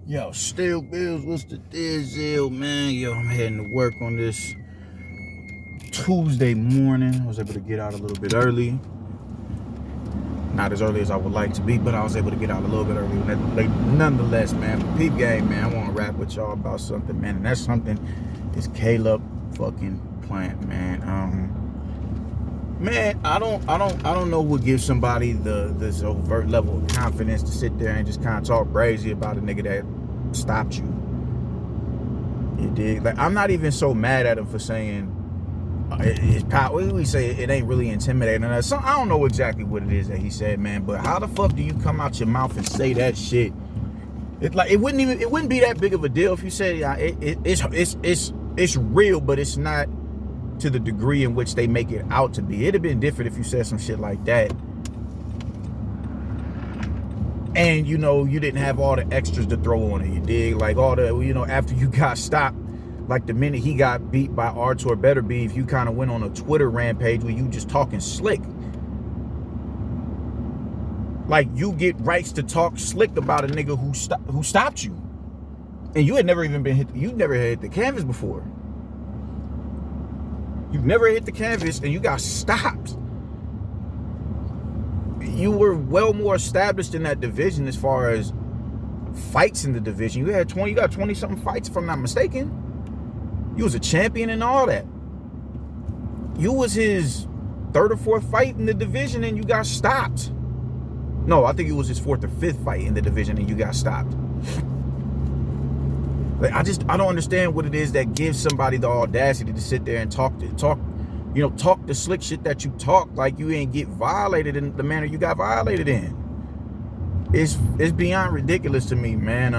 Yo, Still Bills, what's the deal, man? Yo, I'm heading to work on this Tuesday morning. I was able to get out a little bit early. Not as early as I would like to be, but I was able to get out a little bit early. Nonetheless, man, peep game, man, I want to rap with y'all about something, man. And that something is Caleb fucking Plant, man. Man, I don't know what gives somebody this overt level of confidence to sit there and just kind of talk crazy about a nigga that stopped you. You dig? Like, I'm not even so mad at him for saying it's power. We say it ain't really intimidating. I don't know exactly what it is that he said, man. But how the fuck do you come out your mouth and say that shit? It wouldn't be that big of a deal if you said it's real, but it's not to the degree in which they make it out to be. It'd have been different if you said some shit like that and you didn't have all the extras to throw on it. You dig? Like all the after you got stopped, like the minute he got beat by Artur Betterbeef, you kind of went on a Twitter rampage where you just talking slick. Like you get rights to talk slick about a nigga who stopped you, and you had never even been hit. You never hit the canvas before. You never hit the canvas and you got stopped. You were well more established in that division as far as fights in the division. You got 20 something fights if I'm not mistaken. You was a champion and all that. You was his third or fourth fight in the division and you got stopped. No, I think it was his fourth or fifth fight in the division and you got stopped. Like, I don't understand what it is that gives somebody the audacity to sit there and talk the slick shit that you talk, like you ain't get violated in the manner you got violated in. It's beyond ridiculous to me, man.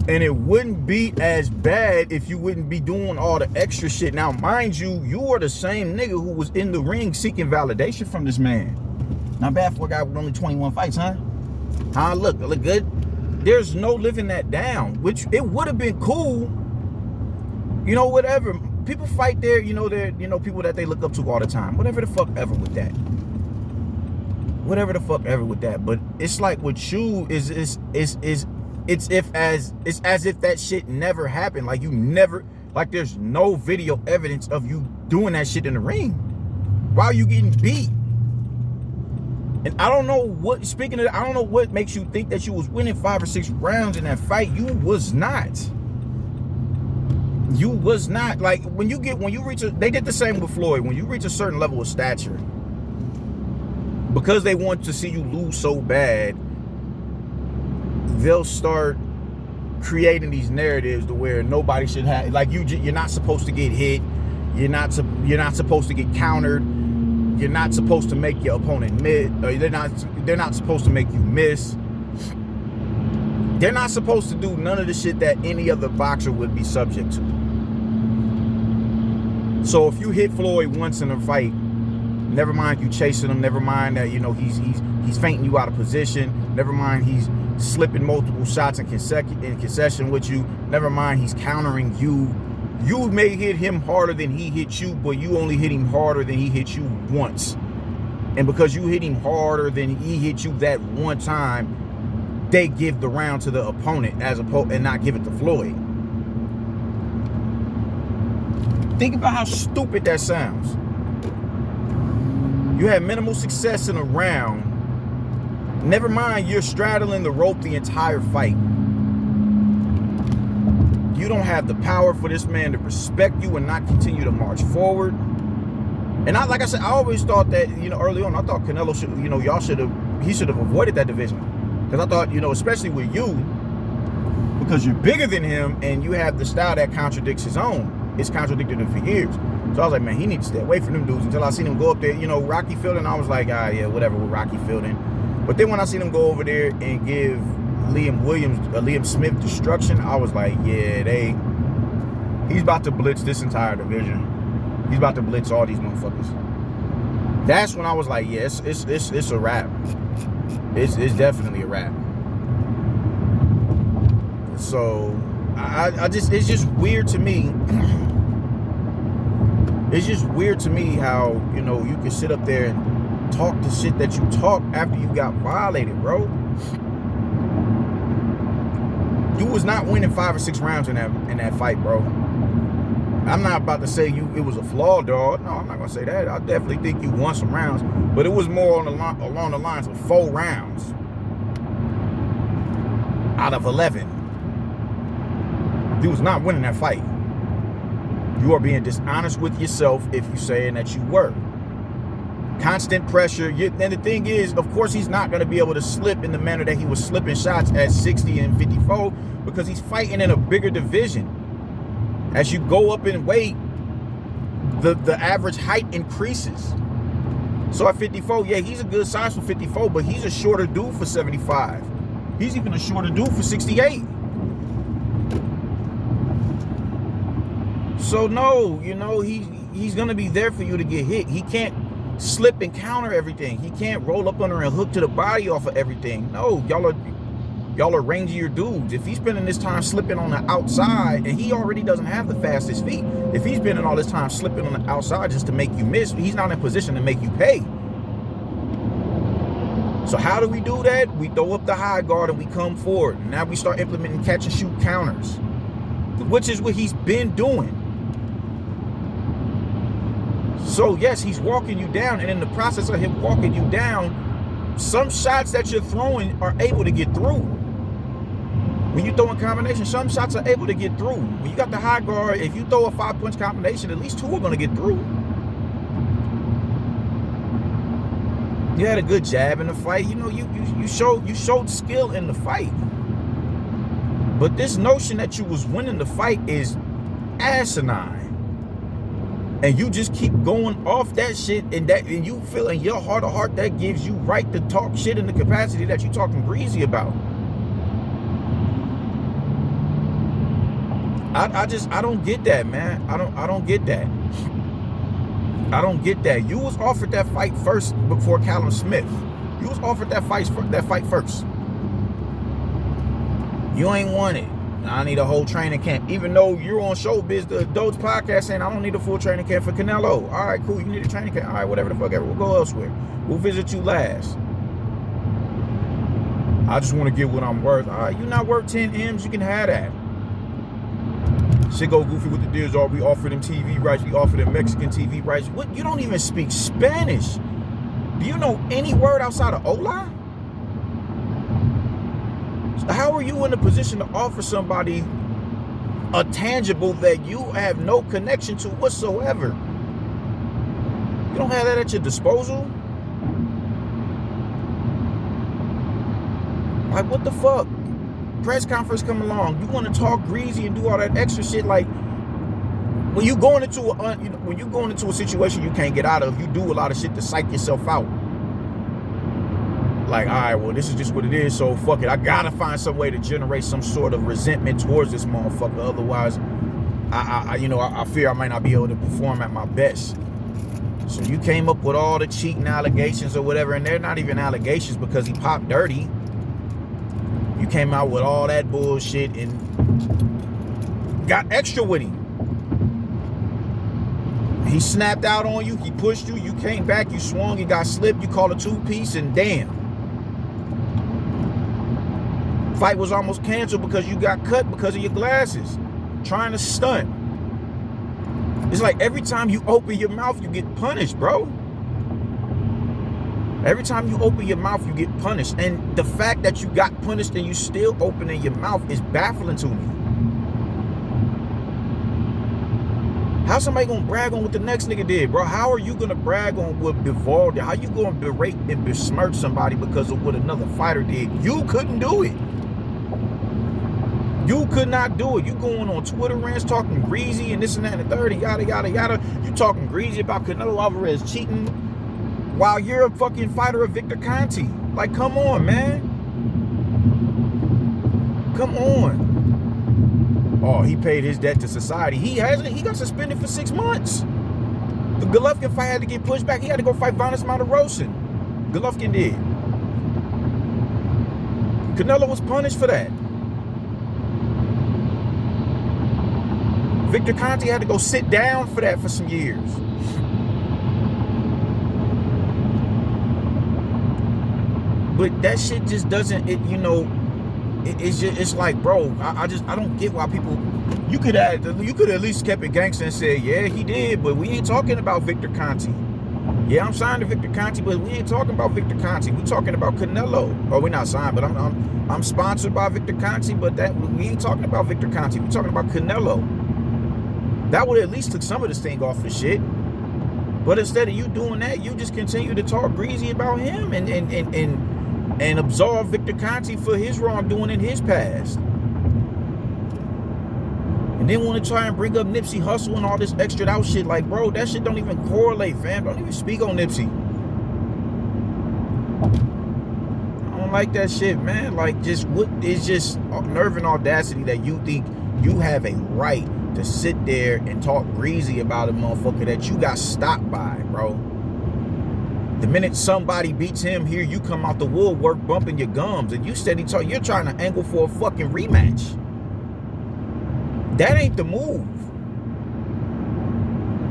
And it wouldn't be as bad if you wouldn't be doing all the extra shit. Now, mind you, you are the same nigga who was in the ring seeking validation from this man. Not bad for a guy with only 21 fights, huh? Huh? Look good. There's no living that down, which it would have been cool. Whatever. People fight there, they're, people that they look up to all the time. Whatever the fuck ever with that. Whatever the fuck ever with that. But it's like with you it's as if that shit never happened. Like you never, like there's no video evidence of you doing that shit in the ring while you getting beat. And I don't know what, I don't know what makes you think that you was winning 5 or 6 rounds in that fight. You was not. You was not. Like when you reach they did the same with Floyd. When you reach a certain level of stature, because they want to see you lose so bad, they'll start creating these narratives to where nobody should have, like you're not supposed to get hit. You're not supposed to get countered. You're not supposed to make your opponent miss. They're not supposed to make you miss. They're not supposed to do none of the shit that any other boxer would be subject to. So if you hit Floyd once in a fight, never mind you chasing him, never mind that he's fainting you out of position, never mind he's slipping multiple shots in concession with you, never mind he's countering you. You may hit him harder than he hit you, but you only hit him harder than he hit you once. And because you hit him harder than he hit you that one time, they give the round to the opponent and not give it to Floyd. Think about how stupid that sounds. You had minimal success in a round. Never mind you're straddling the rope the entire fight. You don't have the power for this man to respect you and not continue to march forward. And like I said, I always thought that, early on, I thought Canelo he should have avoided that division. Because I thought, especially with you, because you're bigger than him and you have the style that contradicts his own. It's contradicted him for years. So I was like, man, he needs to stay away from them dudes until I seen him go up there, Rocky Fielding. I was like, yeah, whatever with Rocky Fielding. But then when I seen him go over there and give Liam Smith destruction, I was like, yeah, he's about to blitz this entire division. He's about to blitz all these motherfuckers. That's when I was like, yeah, it's a wrap. It's definitely a wrap. So it's just weird to me. It's just weird to me how, you can sit up there and talk the shit that you talk after you got violated, bro. You was not winning 5 or 6 rounds in that fight, bro. I'm not about to say it was a flaw, dog. No, I'm not gonna say that. I definitely think you won some rounds, but it was more along the lines of 4 rounds out of 11. You was not winning that fight. You are being dishonest with yourself if you're saying that you were. Constant pressure. And the thing is, of course, he's not going to be able to slip in the manner that he was slipping shots at 60 and 54 because he's fighting in a bigger division. As you go up in weight, the average height increases. So at 54, yeah, he's a good size for 54, but he's a shorter dude for 75. He's even a shorter dude for 68. So no, you know, he's going to be there for you to get hit. He can't slip and counter everything. He can't roll up under and hook to the body off of everything. No, y'all are rangier dudes. If he's spending this time slipping on the outside, and he already doesn't have the fastest feet, if he's spending all this time slipping on the outside just to make you miss, he's not in a position to make you pay. So how do we do that? We throw up the high guard and we come forward. And now we start implementing catch and shoot counters, which is what he's been doing. So yes, he's walking you down, and in the process of him walking you down, some shots that you're throwing are able to get through. When you throw in combination, some shots are able to get through. When you got the high guard, if you throw a 5-punch combination, at least 2 are going to get through. You had a good jab in the fight. You know, you showed skill in the fight. But this notion that you was winning the fight is asinine. And you just keep going off that shit, and you feel in your heart of heart that gives you right to talk shit in the capacity that you talking greasy about. I don't get that, man. I don't get that. I don't get that. You was offered that fight first before Callum Smith. You was offered that fight first. You ain't won it. I need a whole training camp. Even though you're on Showbiz, the Adults podcast, saying I don't need a full training camp for Canelo. All right, cool. You need a training camp. All right, whatever the fuck ever. We'll go elsewhere. We'll visit you last. I just want to get what I'm worth. All right, you're not worth 10 M's. You can have that. Shit go goofy with the deals. All we offer them TV rights. We offer them Mexican TV rights. What? You don't even speak Spanish. Do you know any word outside of hola? How are you in a position to offer somebody a tangible that you have no connection to whatsoever? You don't have that at your disposal? Like, what the fuck? Press conference come along. You want to talk greasy and do all that extra shit? Like, when you going into a situation you can't get out of, you do a lot of shit to psych yourself out. Like, all right, well, this is just what it is, so fuck it. I gotta find some way to generate some sort of resentment towards this motherfucker. Otherwise, I fear I might not be able to perform at my best. So you came up with all the cheating allegations or whatever, and they're not even allegations because he popped dirty. You came out with all that bullshit and got extra with him. He snapped out on you, he pushed you, you came back, you swung, you got slipped, you called a 2-piece, and damn. Fight was almost canceled because you got cut because of your glasses, trying to stunt. It's like every time you open your mouth, you get punished, bro. Every time you open your mouth, you get punished. And the fact that you got punished and you still opening your mouth is baffling to me. How's somebody gonna brag on what the next nigga did, bro? How are you gonna brag on what Bivol did? How you gonna berate and besmirch somebody because of what another fighter did? You couldn't do it. You could not do it. You going on Twitter rants talking greasy and this and that and the third and yada, yada, yada. You talking greasy about Canelo Alvarez cheating while you're a fucking fighter of Victor Conte. Like, come on, man. Come on. Oh, he paid his debt to society. He hasn't. He got suspended for 6 months. The Golovkin fight had to get pushed back. He had to go fight Vanes Martirosyan. Golovkin did. Canelo was punished for that. Victor Conte had to go sit down for that for some years. But that shit just doesn't, it's like, bro, I don't get why people. You could at least kept it gangster and said, yeah, he did, but we ain't talking about Victor Conti. Yeah, I'm signed to Victor Conti, but we ain't talking about Victor Conti. We talking about Canelo. Or we're not signed, but I'm sponsored by Victor Conti, but that we ain't talking about Victor Conti. We talking about Canelo. That would at least took some of this thing off the shit. But instead of you doing that, you just continue to talk greasy about him and absolve Victor Conti for his wrongdoing in his past. And then want to try and bring up Nipsey Hussle and all this extra out shit. Like, bro, that shit don't even correlate, fam. Don't even speak on Nipsey. I don't like that shit, man. Like, just what is just nerve and audacity that you think you have a right to sit there and talk greasy about a motherfucker that you got stopped by, bro. The minute somebody beats him here, you come out the woodwork bumping your gums, and you steady talk. You're trying to angle for a fucking rematch. That ain't the move.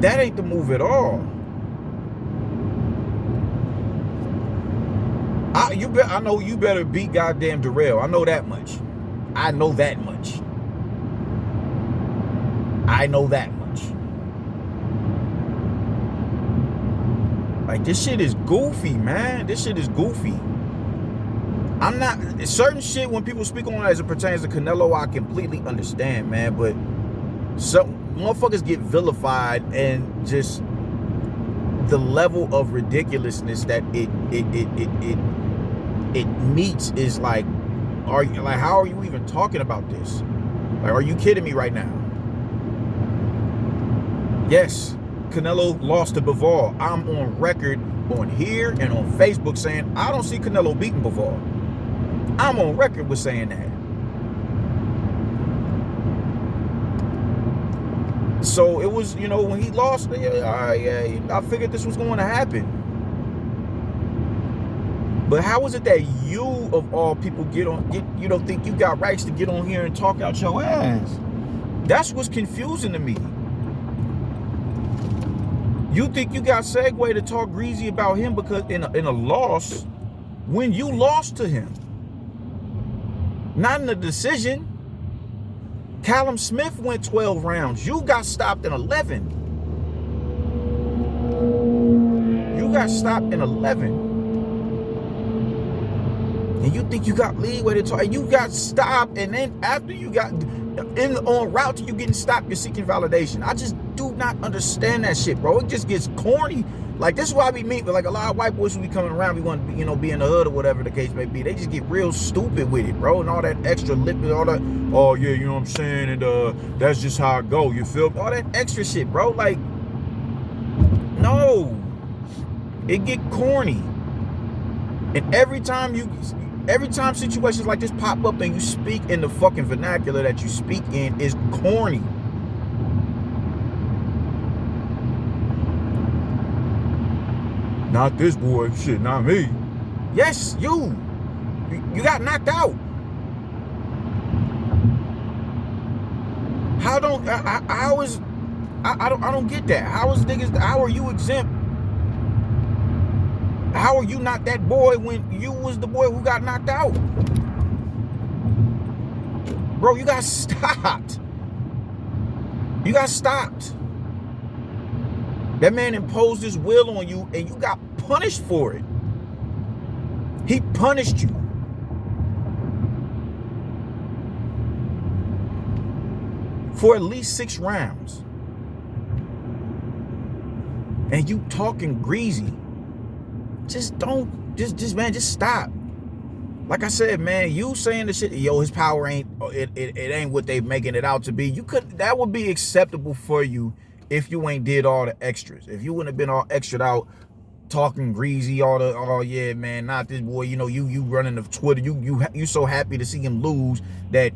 That ain't the move at all. I know you better beat goddamn Darrell. I know that much. I know that much. I know that much. Like, this shit is goofy, man. This shit is goofy. I'm not, certain shit when people speak on it as it pertains to Canelo, I completely understand, man. But some motherfuckers get vilified, and just the level of ridiculousness that it meets is like, how are you even talking about this? Like, are you kidding me right now? Yes, Canelo lost to Bivol. I'm on record on here and on Facebook saying I don't see Canelo beating Bivol. I'm on record with saying that. So it was, when he lost, I figured this was going to happen. But how is it that you, of all people, think you got rights to get on here and talk out your ass? That's what's confusing to me. You think you got segue to talk greasy about him because in a loss, when you lost to him, not in a decision. Callum Smith went 12 rounds. You got stopped in 11. You got stopped in 11. And you think you got leeway to talk. You got stopped, and then after you got on route to you getting stopped, you're seeking validation. I just do not understand that shit, bro. It just gets corny. Like, this is why we meet with, like, a lot of white boys who be coming around, we want to, be in the hood or whatever the case may be. They just get real stupid with it, bro. And all that extra lip and all that, oh, yeah, you know what I'm saying? And that's just how I go, you feel me? All that extra shit, bro. Like, no. It get corny. And every time situations like this pop up and you speak in the fucking vernacular that you speak in is corny. Not this boy, shit, not me. Yes, you got knocked out. I don't get that. How are you exempt? How are you not that boy when you was the boy who got knocked out? Bro, you got stopped. You got stopped. That man imposed his will on you and you got punished for it. He punished you. For at least 6 rounds. And you talking greasy. Just stop. Like I said, man, you saying the shit, his power ain't what they making it out to be. That would be acceptable for you if you ain't did all the extras. If you wouldn't have been all extra out, talking greasy, oh yeah, man, not this boy, you running the Twitter, you so happy to see him lose that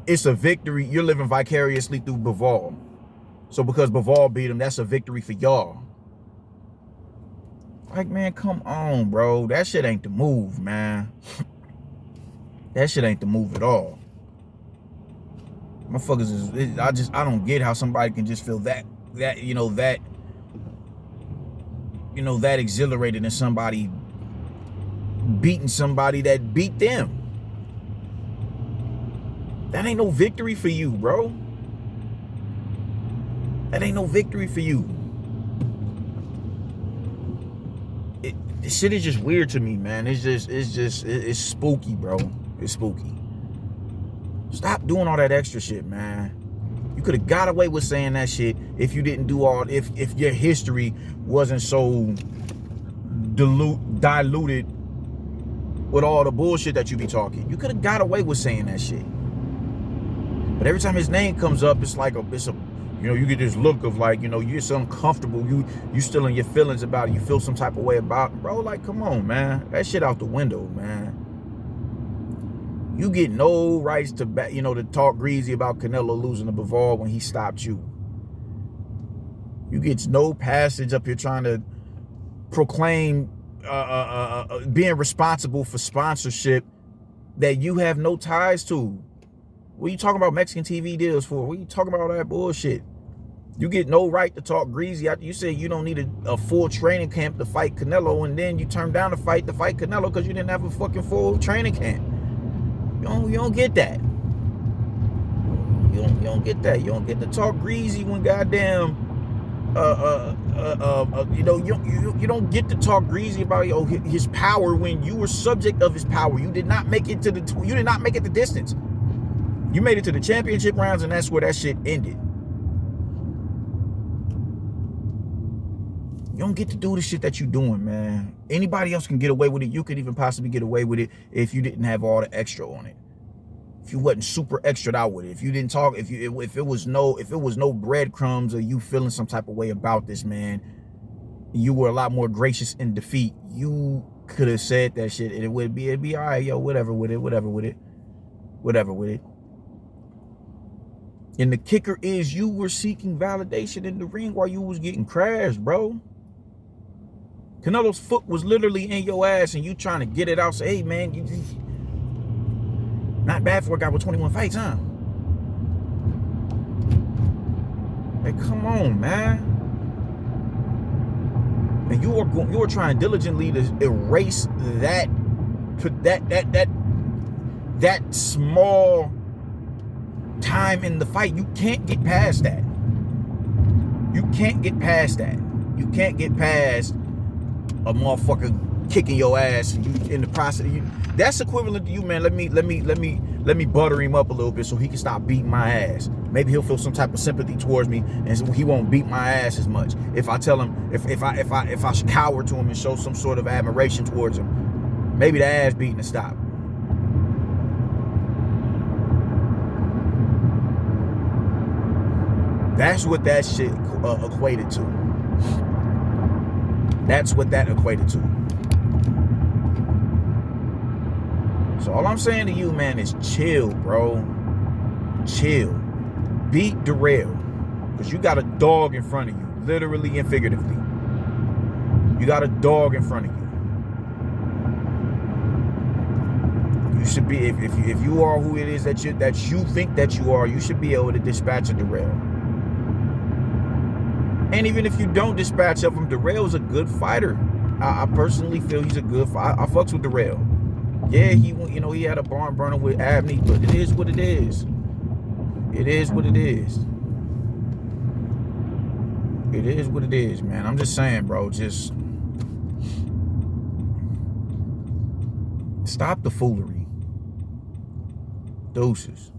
it's a victory. You're living vicariously through Bivol. So because Bivol beat him, that's a victory for y'all. Like, man, come on, bro. That shit ain't the move, man. That shit ain't the move at all. Motherfuckers is, I don't get how somebody can just feel that exhilarated in somebody beating somebody that beat them. That ain't no victory for you, bro. That ain't no victory for you. This shit is just weird to me, man. It's spooky, bro. It's spooky. Stop doing all that extra shit, man. You could have got away with saying that shit if you didn't do all, if your history wasn't so diluted with all the bullshit that you be talking. You could have got away with saying that shit. But every time his name comes up, it's like you get this look of like, you're so uncomfortable. You still in your feelings about it. You feel some type of way about it. Bro, like, come on, man. That shit out the window, man. You get no rights to talk greasy about Canelo losing to Bivol when he stopped you. You get no passage up here trying to proclaim being responsible for sponsorship that you have no ties to. What are you talking about Mexican TV deals for? What are you talking about all that bullshit? You get no right to talk greasy. You say you don't need a full training camp to fight Canelo, and then you turn down to fight Canelo because you didn't have a fucking full training camp. You don't get that. You don't get that. You don't get to talk greasy when goddamn you don't get to talk greasy about his power when you were subject of his power. You did not make it the distance. You made it to the championship rounds, and that's where that shit ended. You don't get to do the shit that you're doing, man. Anybody else can get away with it. You could even possibly get away with it if you didn't have all the extra on it. If you wasn't super extra out with it. If you didn't talk, if it was no breadcrumbs or you feeling some type of way about this, man, you were a lot more gracious in defeat. You could have said that shit and it'd be all right, yo, whatever with it. And the kicker is you were seeking validation in the ring while you was getting crashed, bro. Canelo's foot was literally in your ass and you trying to get it out. Say, hey, man, not bad for a guy with 21 fights, huh? Hey, come on, man. And you are trying diligently to erase that small time in the fight. You can't get past that. You can't get past that. You can't get past a motherfucker kicking your ass and you in the process. That's equivalent to you, man. Let me butter him up a little bit so he can stop beating my ass. Maybe he'll feel some type of sympathy towards me and so he won't beat my ass as much. If I tell him, if I cower to him and show some sort of admiration towards him, maybe the ass beating will stop. That's what that shit equated to. That's what that equated to. So all I'm saying to you, man, is chill, bro. Chill. Beat Darrell. Because you got a dog in front of you, literally and figuratively. You got a dog in front of you. You should be, if you are who it is that you think that you are, you should be able to dispatch a Darrell. And even if you don't dispatch of him, Darrell's a good fighter. I personally feel he's a good fighter. I fucks with Darrell. Yeah, he had a barn burner with Abney, but it is what it is. It is what it is. It is what it is, man. I'm just saying, bro, just stop the foolery. Deuces.